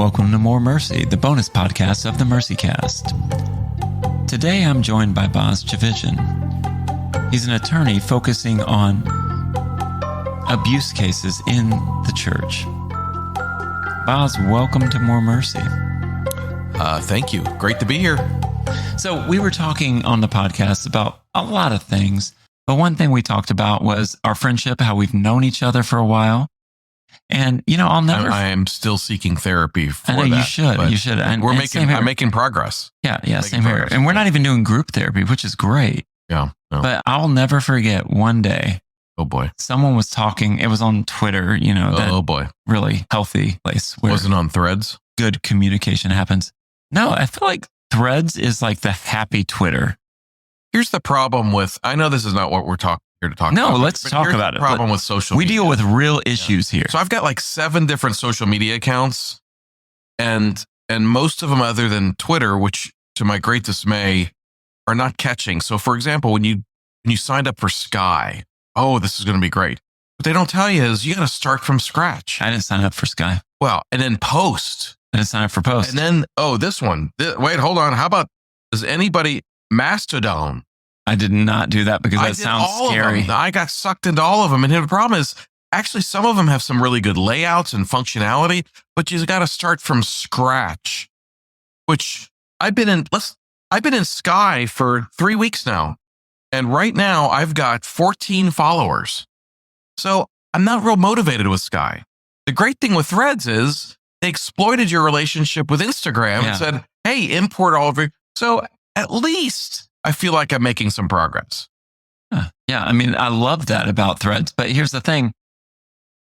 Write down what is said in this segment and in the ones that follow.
welcome to More Mercy, the bonus podcast of the MercyCast. Today I'm joined by Boz Tchividjian. He's an attorney focusing on abuse cases in the church. Boz, welcome to More Mercy. Thank you. Great to be here. So we were talking on the podcast about a lot of things, but one thing we talked about was our friendship, how we've known each other for a while. And, you know, I'll never... I am still seeking therapy for that. I know, you should. And, I'm making progress. Yeah, same here. And we're not even doing group therapy, which is great. Yeah. No. But I'll never forget one day. Oh, boy. Someone was talking. It was on Twitter, you know. Oh, boy. Really healthy place where wasn't on Threads? Good communication happens. No, I feel like Threads is like the happy Twitter. Here's the problem with... I know this is not what we're here to talk about. No, let's talk about it. Here's the problem with social media. We deal with real issues here. So I've got like 7 different social media accounts, and most of them, other than Twitter, which to my great dismay are not catching. So for example, when you signed up for Sky, oh, this is going to be great. What they don't tell you is you got to start from scratch. I didn't sign up for Sky. Well, and then Post. I didn't sign up for Post. And then, this one. Wait, hold on. How about, does anybody, Mastodon? I did not do that because that sounds scary. I got sucked into all of them. And the problem is, actually, some of them have some really good layouts and functionality, but you got to start from scratch, which I've been in Sky for 3 weeks now. And right now I've got 14 followers. So I'm not real motivated with Sky. The great thing with Threads is they exploited your relationship with Instagram and said, hey, import all of your. So at least I feel like I'm making some progress. Yeah. I mean, I love that about Threads, but here's the thing.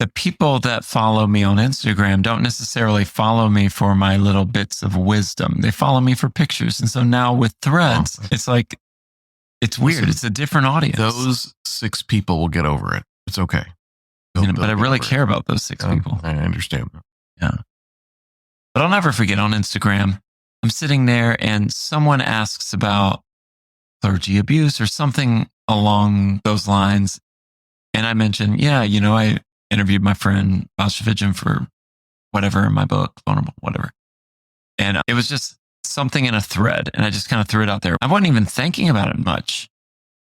The people that follow me on Instagram don't necessarily follow me for my little bits of wisdom. They follow me for pictures. And so now with Threads, it's like, it's weird. It's a different audience. Those 6 people will get over it. It's okay. But I really care about those 6 people. I understand that. Yeah. But I'll never forget on Instagram, I'm sitting there and someone asks about clergy abuse or something along those lines. And I mentioned, I interviewed my friend Boz Tchividjian for whatever in my book, Vulnerable, whatever. And it was just something in a thread. And I just kind of threw it out there. I wasn't even thinking about it much.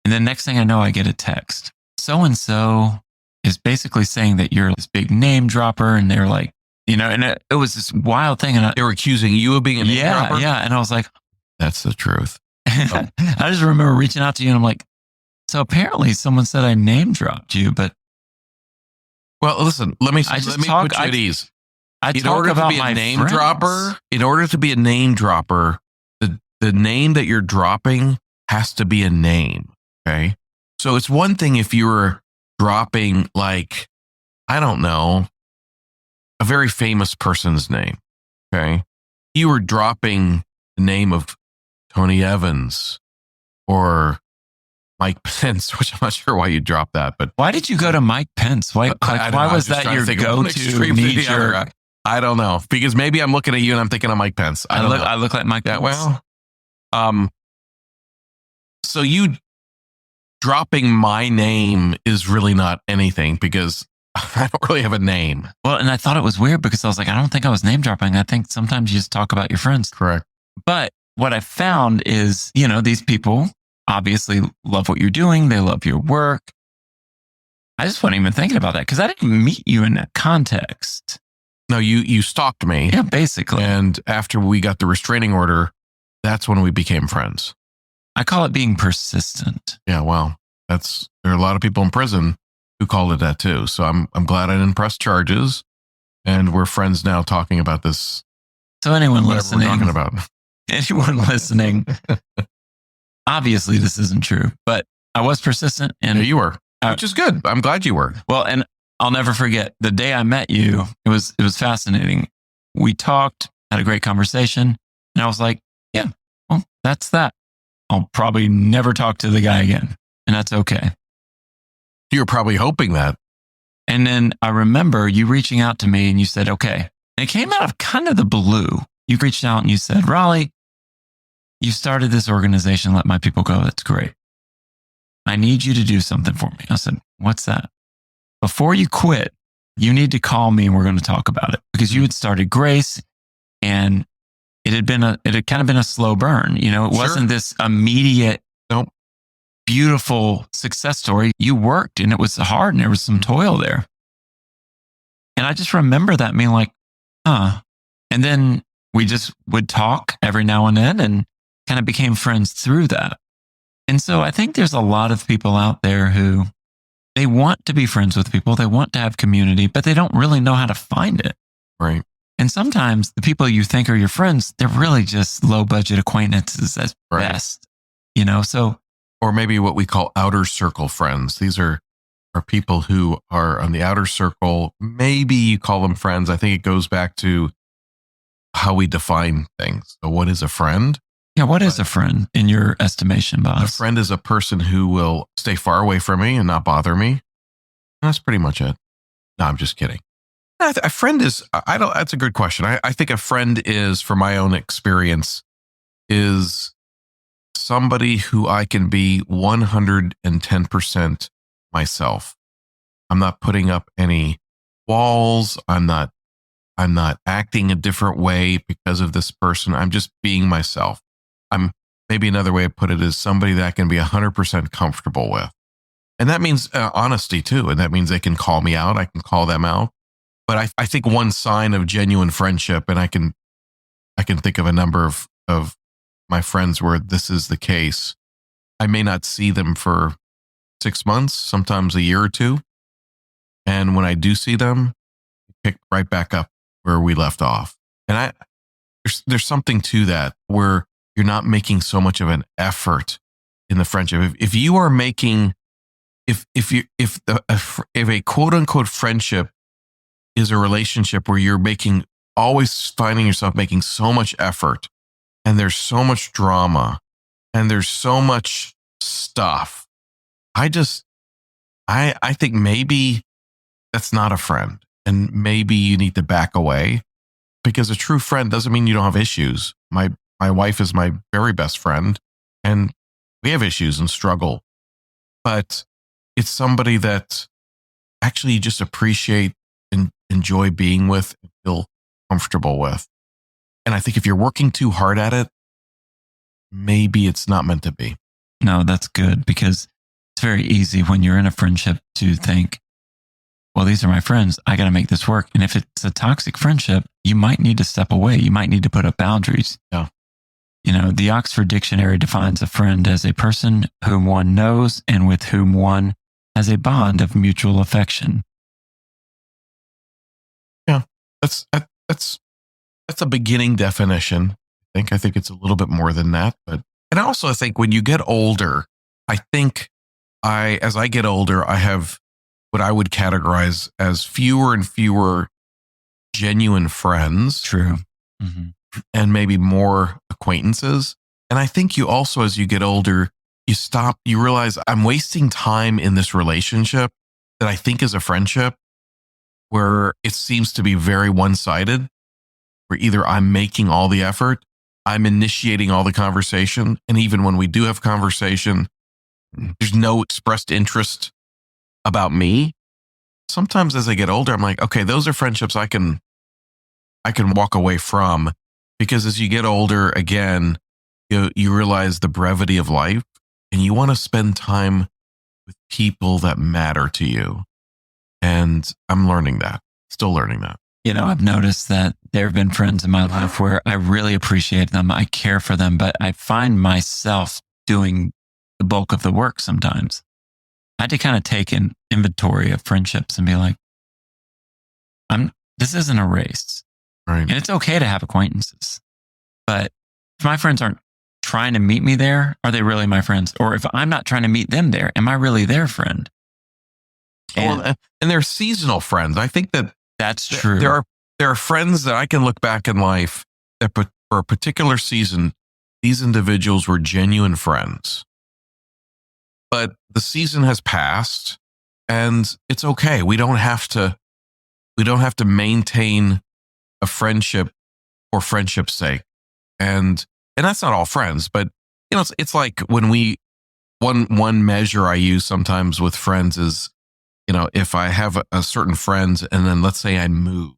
And then next thing I know, I get a text. So-and-so is basically saying that you're this big name dropper. And they're like, and it was this wild thing. And they were accusing you of being a name dropper? Yeah. And I was like, that's the truth. I just remember reaching out to you and I'm like, so apparently someone said I name dropped you, but. Well, listen, let me put you at ease. In order to be a name dropper, the name that you're dropping has to be a name. Okay. So it's one thing if you were dropping like, I don't know, a very famous person's name. Okay. You were dropping the name of Tony Evans or Mike Pence, which I'm not sure why you dropped that, but why did you go to Mike Pence? Why was that your go-to knee-jerk? I don't know, because maybe I'm looking at you and I'm thinking of Mike Pence. I look like Mike Pence. Well, so you dropping my name is really not anything because I don't really have a name. Well, and I thought it was weird because I was like, I don't think I was name dropping. I think sometimes you just talk about your friends. Correct. But what I found is, these people obviously love what you're doing. They love your work. I just wasn't even thinking about that because I didn't meet you in that context. No, you stalked me. Yeah, basically. And after we got the restraining order, that's when we became friends. I call it being persistent. Yeah, well, there are a lot of people in prison who called it that too. So I'm glad I didn't press charges, and we're friends now talking about this. So anyone listening, we're talking about. Anyone listening, obviously this isn't true, but I was persistent, and you were, which is good. I'm glad you were. Well, and I'll never forget the day I met you. It was fascinating. We talked, had a great conversation, and I was like, yeah, well, that's that. I'll probably never talk to the guy again, and that's okay. You were probably hoping that. And then I remember you reaching out to me and you said, okay. And it came out of kind of the blue. You reached out and you said, Raleigh, you started this organization, Let My People Go. That's great. I need you to do something for me. I said, what's that? Before you quit, you need to call me and we're going to talk about it. Because you had started Grace And it had kind of been a slow burn. It wasn't this immediate, Nope. beautiful success story. You worked and it was hard and there was some toil there. And I just remember that being like, huh. And then we just would talk every now and then and kind of became friends through that. And so I think there's a lot of people out there who they want to be friends with people. They want to have community, but they don't really know how to find it. Right. And sometimes the people you think are your friends, they're really just low budget acquaintances at best, so. Or maybe what we call outer circle friends. These are people who are on the outer circle. Maybe you call them friends. I think it goes back to how we define things. So what is a friend? Yeah, what is a friend in your estimation, Boz? A friend is a person who will stay far away from me and not bother me. And that's pretty much it. No, I'm just kidding. A friend is, that's a good question. I think a friend is, from my own experience, is somebody who I can be 110% myself. I'm not putting up any walls. I'm not acting a different way because of this person. I'm just being myself. Maybe another way to put it is somebody that I can be 100% comfortable with. And that means honesty too. And that means they can call me out. I can call them out. But I think one sign of genuine friendship, and I can think of a number of my friends where this is the case. I may not see them for 6 months, sometimes a year or two. And when I do see them, pick right back up where we left off. And there's something to that where you're not making so much of an effort in the friendship. If you are making, if a quote unquote friendship is a relationship where you're always finding yourself making so much effort, and there's so much drama, and there's so much stuff, I think maybe that's not a friend, and maybe you need to back away, because a true friend doesn't mean you don't have issues. My wife is my very best friend, and we have issues and struggle, but it's somebody that actually you just appreciate and enjoy being with and feel comfortable with. And I think if you're working too hard at it, maybe it's not meant to be. No, that's good, because it's very easy when you're in a friendship to think, well, these are my friends. I got to make this work. And if it's a toxic friendship, you might need to step away. You might need to put up boundaries. Yeah. The Oxford Dictionary defines a friend as a person whom one knows and with whom one has a bond of mutual affection. Yeah, that's a beginning definition. I think it's a little bit more than that, and I also think when you get older, I think as I get older, I have what I would categorize as fewer and fewer genuine friends. True. Mm-hmm. And maybe more acquaintances. And I think you also, as you get older, you realize I'm wasting time in this relationship that I think is a friendship, where it seems to be very one-sided, where either I'm making all the effort, I'm initiating all the conversation, and even when we do have conversation, there's no expressed interest about me. Sometimes as I get older, I'm like, okay, those are friendships I can walk away from, because as you get older, again, you realize the brevity of life, and you want to spend time with people that matter to you. And I'm learning that, still learning that. I've noticed that there have been friends in my life where I really appreciate them. I care for them, but I find myself doing the bulk of the work sometimes. I had to kind of take an inventory of friendships and be like, this isn't a race. Right. And it's okay to have acquaintances. But if my friends aren't trying to meet me there, are they really my friends? Or if I'm not trying to meet them there, am I really their friend? And they're seasonal friends. I think that's true. There are friends that I can look back in life that for a particular season, these individuals were genuine friends. But the season has passed, and it's okay. We don't have to maintain a friendship for friendship's sake. And that's not all friends, but it's like when one measure I use sometimes with friends is, if I have a certain friend and then let's say I move,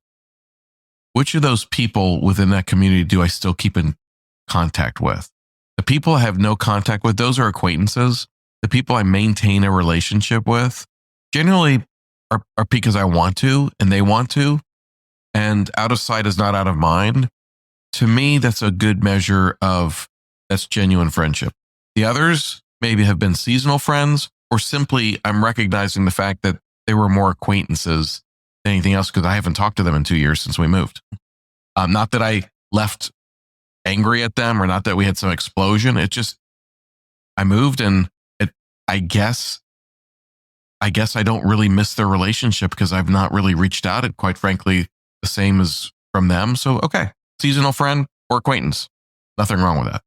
which of those people within that community do I still keep in contact with? The people I have no contact with, those are acquaintances. The people I maintain a relationship with generally are because I want to and they want to. And out of sight is not out of mind. To me, that's a good measure of that's genuine friendship. The others maybe have been seasonal friends, or simply I'm recognizing the fact that they were more acquaintances than anything else because I haven't talked to them in 2 years since we moved. Not that I left angry at them or not that we had some explosion. It just, I moved and I guess I don't really miss their relationship because I've not really reached out. And quite frankly, the same as from them. So, okay, seasonal friend or acquaintance, nothing wrong with that.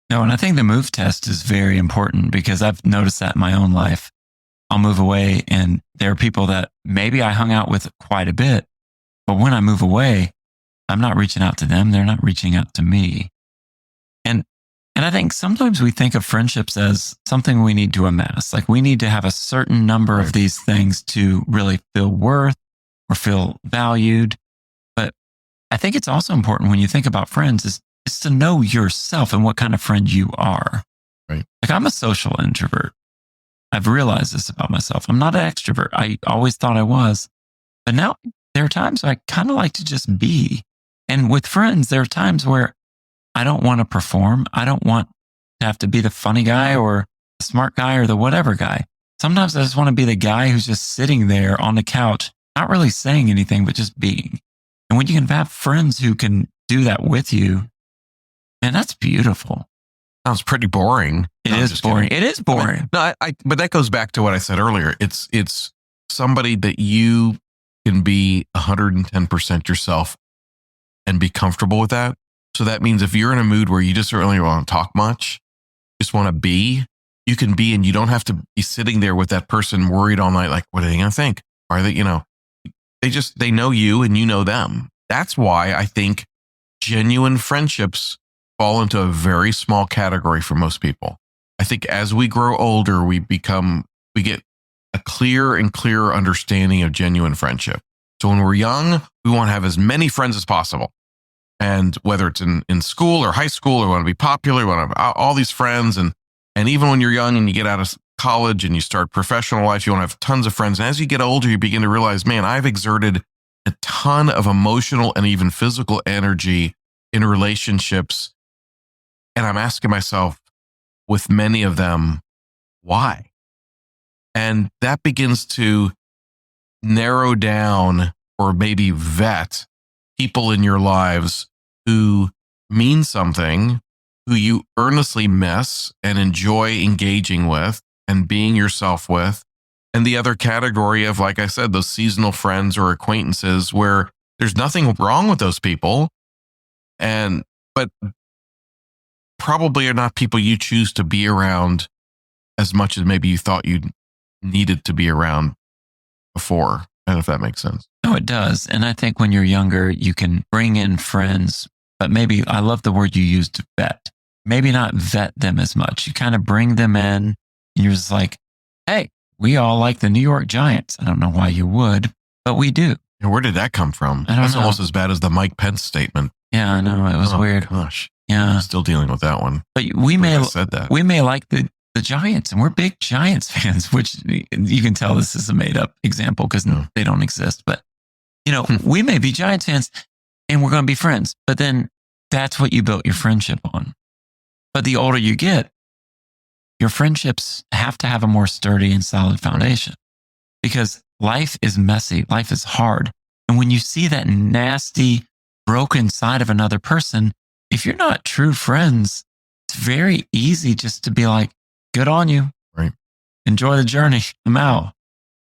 No, and I think the move test is very important because I've noticed that in my own life. I'll move away and there are people that maybe I hung out with quite a bit, but when I move away, I'm not reaching out to them. They're not reaching out to me. And I think sometimes we think of friendships as something we need to amass. Like we need to have a certain number of these things to really feel worth or feel valued. But I think it's also important when you think about friends is to know yourself and what kind of friend you are. Right. Like I'm a social introvert. I've realized this about myself. I'm not an extrovert. I always thought I was. But now there are times I kind of like to just be. And with friends, there are times where I don't want to perform. I don't want to have to be the funny guy or the smart guy or the whatever guy. Sometimes I just want to be the guy who's just sitting there on the couch, not really saying anything, but just being. And when you can have friends who can do that with you, man, that's beautiful. Sounds pretty boring. It is boring. It is boring. No, but that goes back to what I said earlier. It's somebody that you can be 110% yourself and be comfortable with that. So that means if you're in a mood where you just don't really want to talk much, just want to be, you can be, and you don't have to be sitting there with that person worried all night. Like, what are they going to think? Are they, they know you and you know them. That's why I think genuine friendships fall into a very small category for most people. I think as we grow older, we get a clearer and clearer understanding of genuine friendship. So when we're young, we want to have as many friends as possible. And whether it's in school or high school, or want to be popular, want to have all these friends. And even when you're young and you get out of college and you start professional life, you want to have tons of friends. And as you get older, you begin to realize, man, I've exerted a ton of emotional and even physical energy in relationships. And I'm asking myself, with many of them, why? And that begins to narrow down or maybe vet people in your lives who mean something, who you earnestly miss and enjoy engaging with and being yourself with. And the other category of, like I said, those seasonal friends or acquaintances where there's nothing wrong with those people, but probably are not people you choose to be around as much as maybe you thought you needed to be around before. I don't know if that makes sense. No, it does. And I think when you're younger, you can bring in friends, but maybe I love the word you used, vet. Maybe not vet them as much. You kind of bring them in and you're just like, hey, we all like the New York Giants. I don't know why you would, but we do. And where did that come from? That's almost as bad as the Mike Pence statement. Yeah, I know. It was weird. Gosh. Yeah. I'm still dealing with that one. But we may like the Giants, and we're big Giants fans, which you can tell this is a made up example because they don't exist. But, we may be Giants fans and we're going to be friends, but then that's what you built your friendship on. But the older you get, your friendships have to have a more sturdy and solid foundation because life is messy. Life is hard. And when you see that nasty, broken side of another person, if you're not true friends, it's very easy just to be like, good on you. Right. Enjoy the journey. I'm out.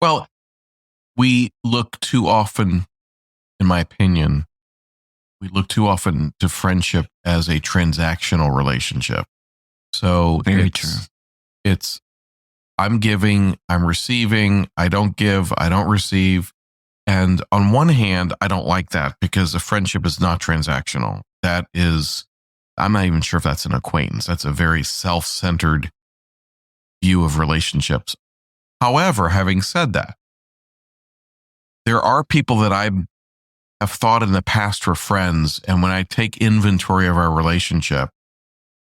Well, we look too often, in my opinion, to friendship as a transactional relationship. So very true. It's I'm giving, I'm receiving, I don't give, I don't receive. And on one hand, I don't like that because a friendship is not transactional. That is, I'm not even sure if that's an acquaintance. That's a very self-centered view of relationships. However, having said that, there are people that I'm have thought in the past were friends. And when I take inventory of our relationship,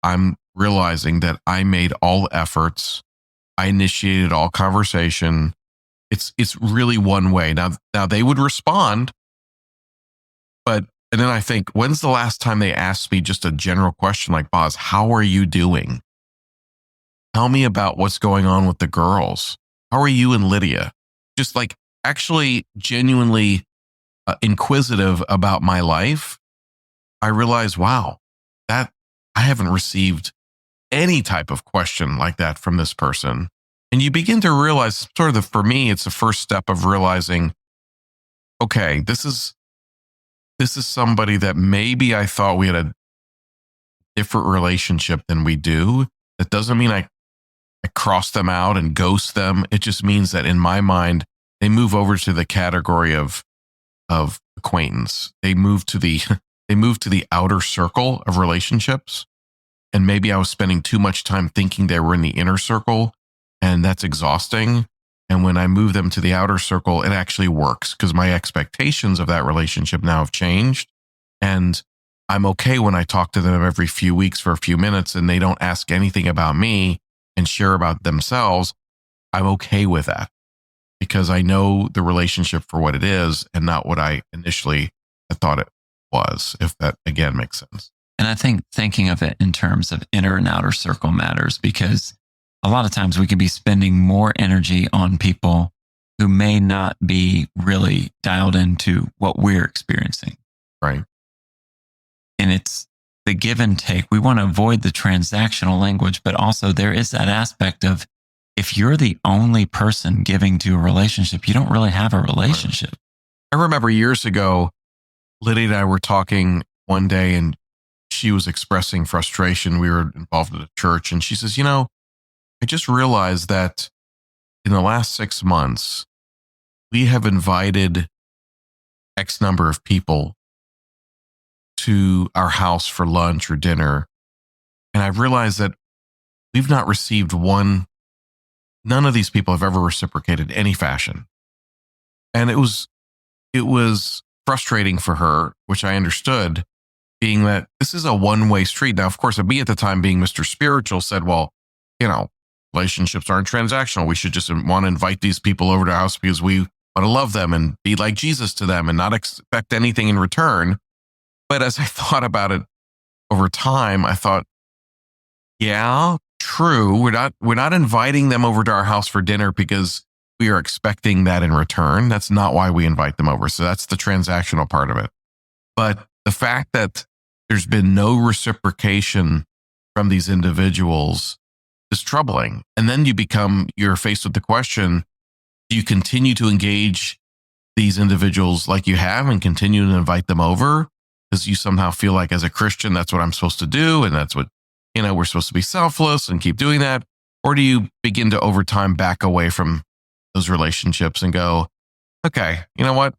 I'm realizing that I made all efforts. I initiated all conversation. It's really one way. Now they would respond, and then I think, when's the last time they asked me just a general question like, Boz, how are you doing? Tell me about what's going on with the girls. How are you and Lydia? Just like actually genuinely inquisitive about my life. I realized, wow, that I haven't received any type of question like that from this person. And you begin to realize for me, it's the first step of realizing, okay, this is somebody that maybe I thought we had a different relationship than we do. That doesn't mean I cross them out and ghost them. It just means that in my mind, they move over to the category of acquaintance. They move to the outer circle of relationships. And maybe I was spending too much time thinking they were in the inner circle, and that's exhausting. And when I move them to the outer circle, it actually works because my expectations of that relationship now have changed. And I'm okay when I talk to them every few weeks for a few minutes and they don't ask anything about me and share about themselves. I'm okay with that because I know the relationship for what it is and not what I initially thought it was, if that again makes sense. And I think thinking of it in terms of inner and outer circle matters, because a lot of times we can be spending more energy on people who may not be really dialed into what we're experiencing. Right. And it's the give and take. We want to avoid the transactional language, but also there is that aspect of, if you're the only person giving to a relationship, you don't really have a relationship. I remember years ago, Lydia and I were talking one day and she was expressing frustration. We were involved in a church and she says, I just realized that in the last 6 months, we have invited X number of people to our house for lunch or dinner. And I've realized that we've not received none of these people have ever reciprocated any fashion. And it was frustrating for her, which I understood, being that this is a one-way street. Now, of course, me at the time being Mr. Spiritual said, well, relationships aren't transactional. We should just want to invite these people over to our house because we want to love them and be like Jesus to them and not expect anything in return. But as I thought about it over time, I thought, yeah, true. We're not inviting them over to our house for dinner because we are expecting that in return. That's not why we invite them over. So that's the transactional part of it. But the fact that there's been no reciprocation from these individuals is troubling. And then you're faced with the question, do you continue to engage these individuals like you have and continue to invite them over? Because you somehow feel like as a Christian, that's what I'm supposed to do. And that's what, we're supposed to be selfless and keep doing that. Or do you begin to over time back away from those relationships and go, okay, you know what?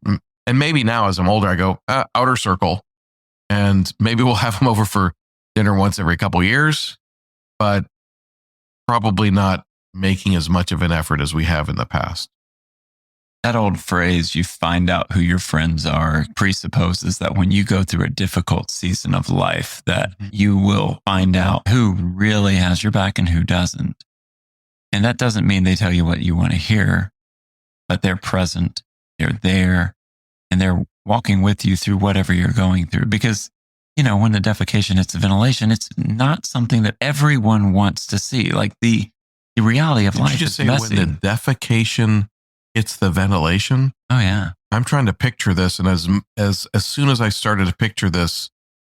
And maybe now as I'm older, I go outer circle and maybe we'll have them over for dinner once every couple of years, but probably not making as much of an effort as we have in the past. That old phrase, you find out who your friends are, presupposes that when you go through a difficult season of life, that you will find out who really has your back and who doesn't. And that doesn't mean they tell you what you want to hear, but they're present, they're there, and they're walking with you through whatever you're going through. Because, when the defecation hits the ventilation, it's not something that everyone wants to see. Like the reality of life Did you just is say messy. When the defecation hits the ventilation? Oh, yeah. I'm trying to picture this. And as soon as I started to picture this,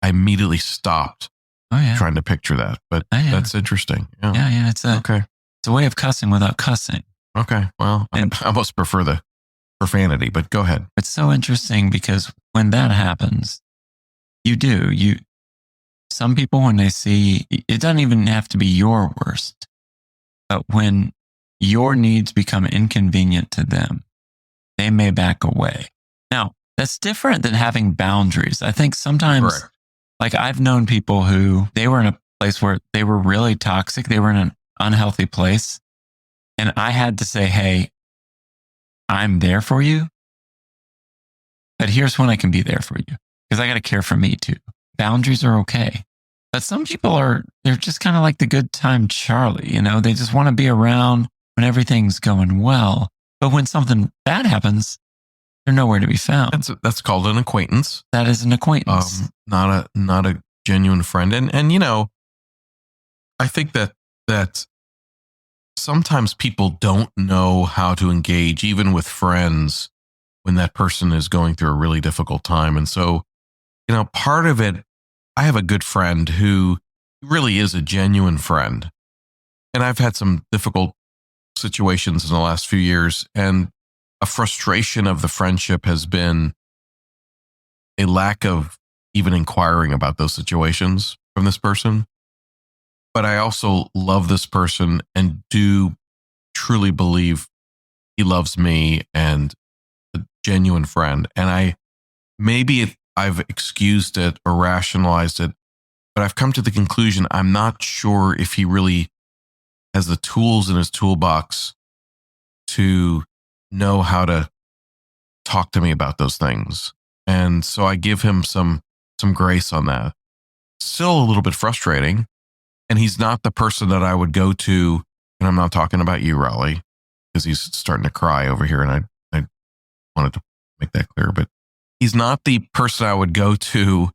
I immediately stopped trying to picture that. But that's interesting. Yeah. It's a way of cussing without cussing. Okay. Well, I almost prefer the profanity, but go ahead. It's so interesting because when that happens, some people, when they see, it doesn't even have to be your worst, but when your needs become inconvenient to them, they may back away. Now, that's different than having boundaries. I think sometimes, like I've known people who they were in a place where they were really toxic. They were in an unhealthy place. And I had to say, hey, I'm there for you. but here's when I can be there for you because I got to care for me too. Boundaries are okay. But some people they're just kind of like the good time Charlie, they just want to be around when everything's going well. But when something bad happens, they're nowhere to be found. That's called an acquaintance. That is an acquaintance. Not a genuine friend. And I think that sometimes people don't know how to engage even with friends when that person is going through a really difficult time. And so, part of it, I have a good friend who really is a genuine friend. And I've had some difficult situations in the last few years. And a frustration of the friendship has been a lack of even inquiring about those situations from this person. But I also love this person and do truly believe he loves me and a genuine friend. And I've excused it or rationalized it, but I've come to the conclusion I'm not sure if he really has the tools in his toolbox to know how to talk to me about those things. And so I give him some grace on that. Still a little bit frustrating. And he's not the person that I would go to, and I'm not talking about you, Raleigh, because he's starting to cry over here, and I wanted to make that clear. But he's not the person I would go to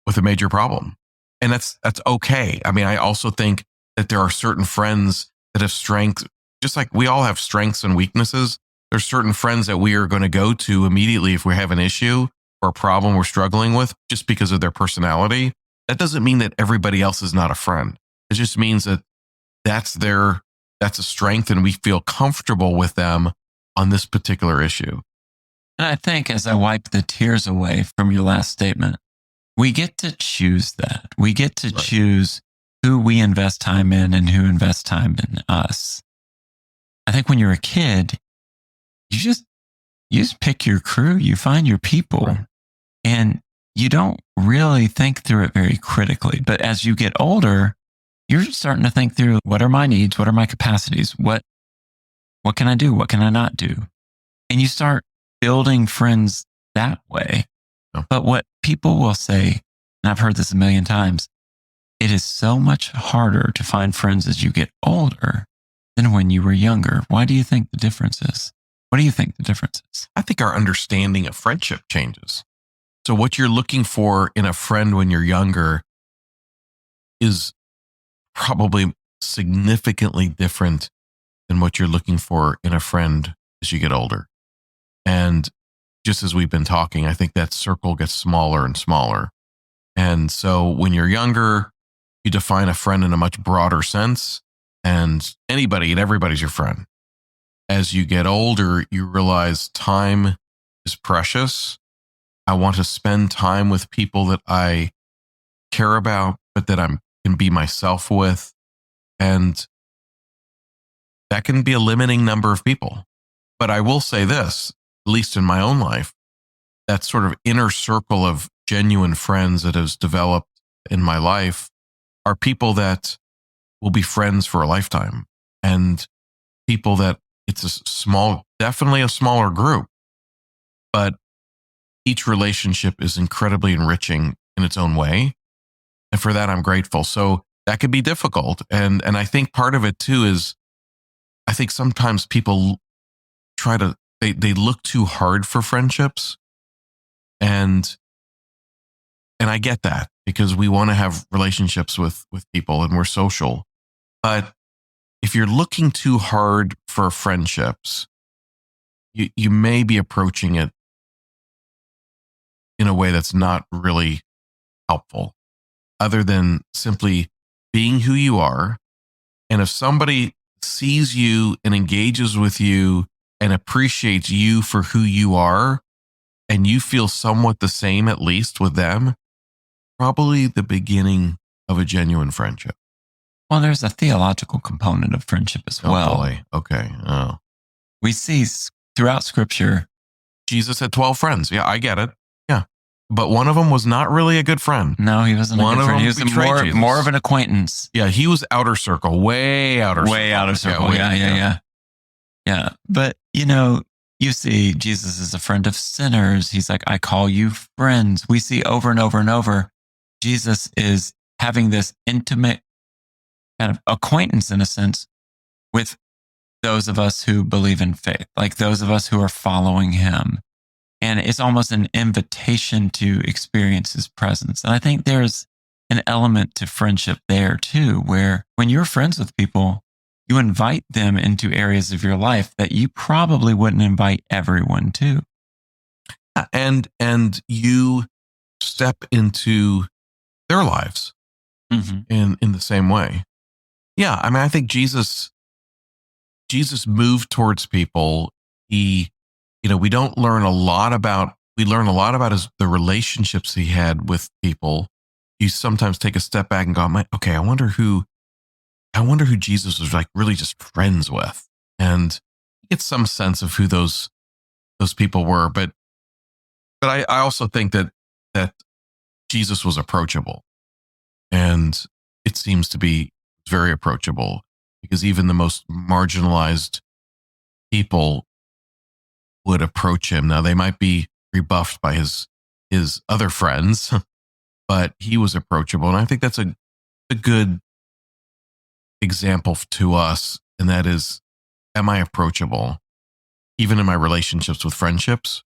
with a major problem. And that's okay. I mean, I also think that there are certain friends that have strengths, just like we all have strengths and weaknesses. There's certain friends that we are going to go to immediately if we have an issue or a problem we're struggling with just because of their personality. That doesn't mean that everybody else is not a friend. It just means that that's a strength and we feel comfortable with them on this particular issue. And I think as I wipe the tears away from your last statement, we get to choose that. We get to choose who we invest time in and who invests time in us. I think when you're a kid, you just pick your crew, you find your people, and you don't really think through it very critically. But as you get older, you're starting to think through, what are my needs? What are my capacities? What can I do? What can I not do? And you start building friends that way. Oh. But what people will say, and I've heard this a million times, it is so much harder to find friends as you get older than when you were younger. Why do you think the difference is? What do you think the difference is? I think our understanding of friendship changes. So what you're looking for in a friend when you're younger is probably significantly different than what you're looking for in a friend as you get older. And just as we've been talking, I think that circle gets smaller and smaller. And so when you're younger, you define a friend in a much broader sense, and anybody and everybody's your friend. As you get older, you realize time is precious. I want to spend time with people that I care about, but that I can be myself with. And that can be a limiting number of people. But I will say this, at least in my own life, that sort of inner circle of genuine friends that has developed in my life are people that will be friends for a lifetime, and people that it's definitely a smaller group, but each relationship is incredibly enriching in its own way. And for that, I'm grateful. So that could be difficult. And I think part of it too is, I think sometimes people they look too hard for friendships. And I get that, because we want to have relationships with people and we're social. But if you're looking too hard for friendships, you may be approaching it in a way that's not really helpful, other than simply being who you are. And if somebody sees you and engages with you and appreciates you for who you are, and you feel somewhat the same, at least with them, probably the beginning of a genuine friendship. Well, there's a theological component of friendship as well. Boy. Okay. Oh. We see throughout Scripture, Jesus had 12 friends. Yeah, I get it. Yeah. But one of them was not really a good friend. No, he wasn't a good friend. He was more of an acquaintance. Yeah, he was outer circle, way outer circle. Way outer circle. Yeah. But, You see Jesus is a friend of sinners. He's like, I call you friends. We see over and over and over, Jesus is having this intimate kind of acquaintance, in a sense, with those of us who believe in faith, like those of us who are following him. And it's almost an invitation to experience his presence. And I think there's an element to friendship there too, where when you're friends with people, you invite them into areas of your life that you probably wouldn't invite everyone to. And you step into their lives in the same way. Yeah, I mean, I think Jesus moved towards people. We learn a lot about the relationships he had with people. You sometimes take a step back and go, okay, I wonder who Jesus was like really just friends with, and get some sense of who those people were. But I also think that Jesus was approachable, and it seems to be very approachable, because even the most marginalized people would approach him. Now, they might be rebuffed by his other friends, but he was approachable. And I think that's a good example to us. And that is, am I approachable? Even in my relationships with friendships,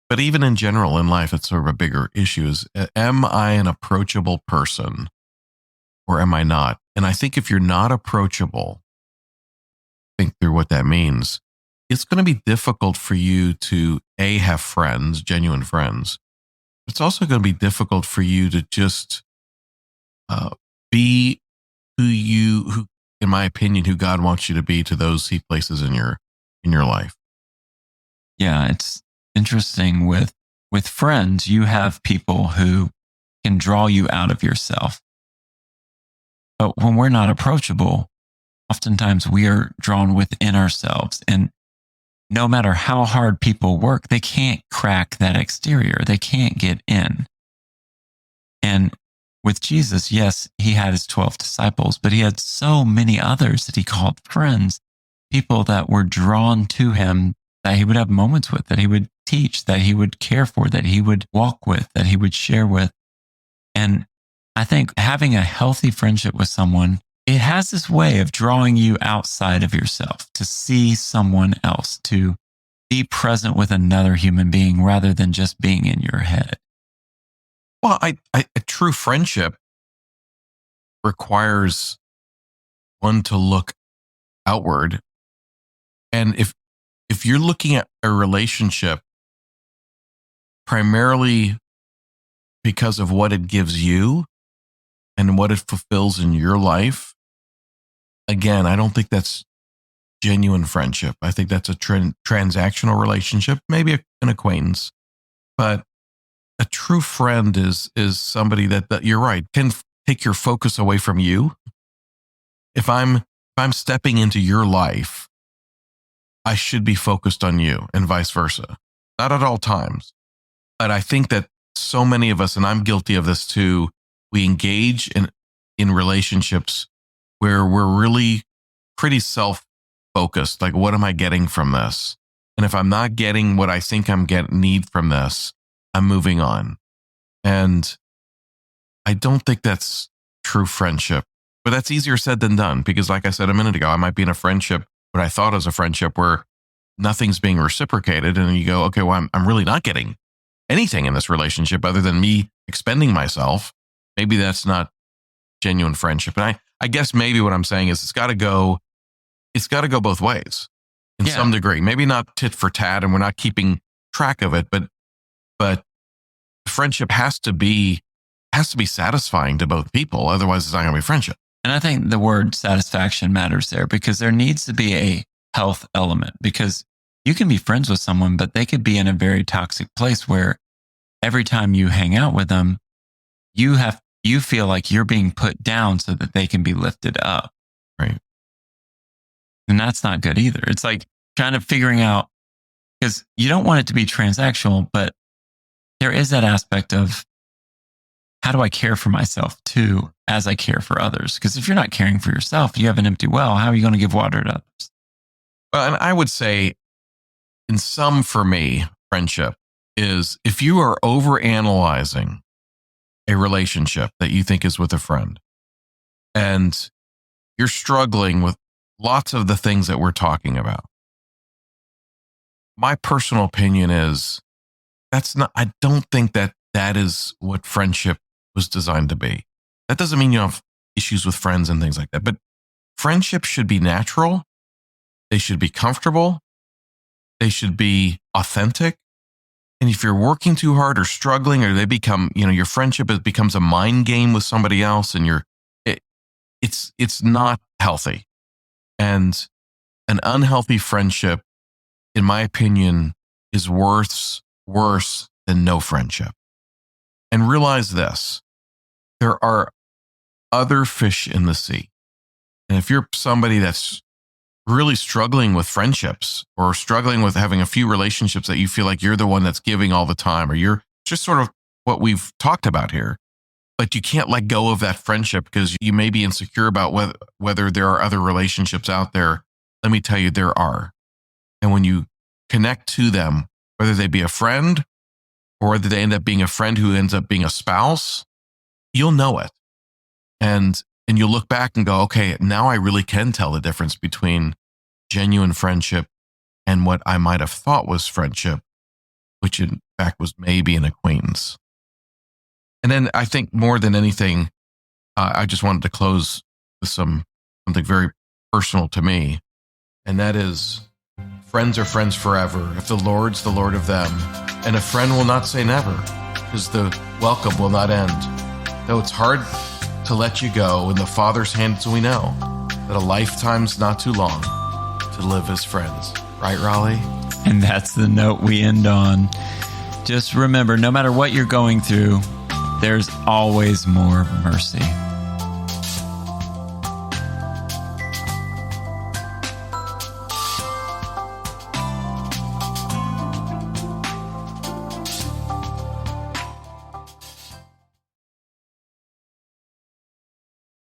but even in general in life, it's sort of a bigger issue is, am I an approachable person or am I not? And I think if you're not approachable, think through what that means. It's going to be difficult for you to have friends, genuine friends. It's also going to be difficult for you to just be who, in my opinion, who God wants you to be to those he places in your life. Yeah, it's interesting with friends. You have people who can draw you out of yourself. But when we're not approachable, oftentimes we are drawn within ourselves. And no matter how hard people work, they can't crack that exterior. They can't get in. And with Jesus, yes, he had his 12 disciples, but he had so many others that he called friends, people that were drawn to him, that he would have moments with, that he would teach, that he would care for, that he would walk with, that he would share with. And I think having a healthy friendship with someone, it has this way of drawing you outside of yourself to see someone else, to be present with another human being rather than just being in your head. Well, a true friendship requires one to look outward. And if you're looking at a relationship primarily because of what it gives you and what it fulfills in your life, again, I don't think that's genuine friendship. I think that's a transactional relationship, maybe an acquaintance. But a true friend is somebody that you're right, can take your focus away from you. If I'm stepping into your life, I should be focused on you, and vice versa. Not at all times. But I think that so many of us, and I'm guilty of this too, we engage in relationships where we're really pretty self-focused. Like, what am I getting from this? And if I'm not getting what I think need from this, I'm moving on. And I don't think that's true friendship. But that's easier said than done, because like I said a minute ago, I might be in a friendship, what I thought was a friendship, where nothing's being reciprocated. And you go, okay, well, I'm really not getting anything in this relationship other than me expending myself. Maybe that's not genuine friendship. And I guess maybe what I'm saying is it's got to go both ways in some degree. Maybe not tit for tat, and we're not keeping track of it, but friendship has to be satisfying to both people. Otherwise, it's not going to be friendship. And I think the word satisfaction matters there, because there needs to be a health element, because you can be friends with someone, but they could be in a very toxic place where every time you hang out with them, you feel like you're being put down so that they can be lifted up. Right. And that's not good either. It's like kind of figuring out, because you don't want it to be transactional, but there is that aspect of, how do I care for myself too, as I care for others? Because if you're not caring for yourself, you have an empty well. How are you going to give water to others? Well, and I would say in sum for me, friendship is if you are overanalyzing a relationship that you think is with a friend and you're struggling with lots of the things that we're talking about. My personal opinion is I don't think that is what friendship was designed to be. That doesn't mean you have issues with friends and things like that, but friendship should be natural. They should be comfortable. They should be authentic. And if you're working too hard or struggling, or they become, your friendship becomes a mind game with somebody else, and it's not healthy. And an unhealthy friendship, in my opinion, is worse than no friendship. And realize this, there are other fish in the sea. And if you're somebody that's really struggling with friendships or struggling with having a few relationships that you feel like you're the one that's giving all the time, or you're just sort of what we've talked about here, but you can't let go of that friendship because you may be insecure about whether there are other relationships out there. Let me tell you, there are. And when you connect to them, whether they be a friend or whether they end up being a friend who ends up being a spouse, you'll know it. And you'll look back and go, okay, now I really can tell the difference between genuine friendship and what I might have thought was friendship, which in fact was maybe an acquaintance. And then I think more than anything, I just wanted to close with something very personal to me. And that is, friends are friends forever. If the Lord's the Lord of them, and a friend will not say never, because the welcome will not end. Though it's hard to let you go, in the Father's hands we know that a lifetime's not too long to live as friends. Right, Raleigh? And that's the note we end on. Just remember, no matter what you're going through, there's always more mercy.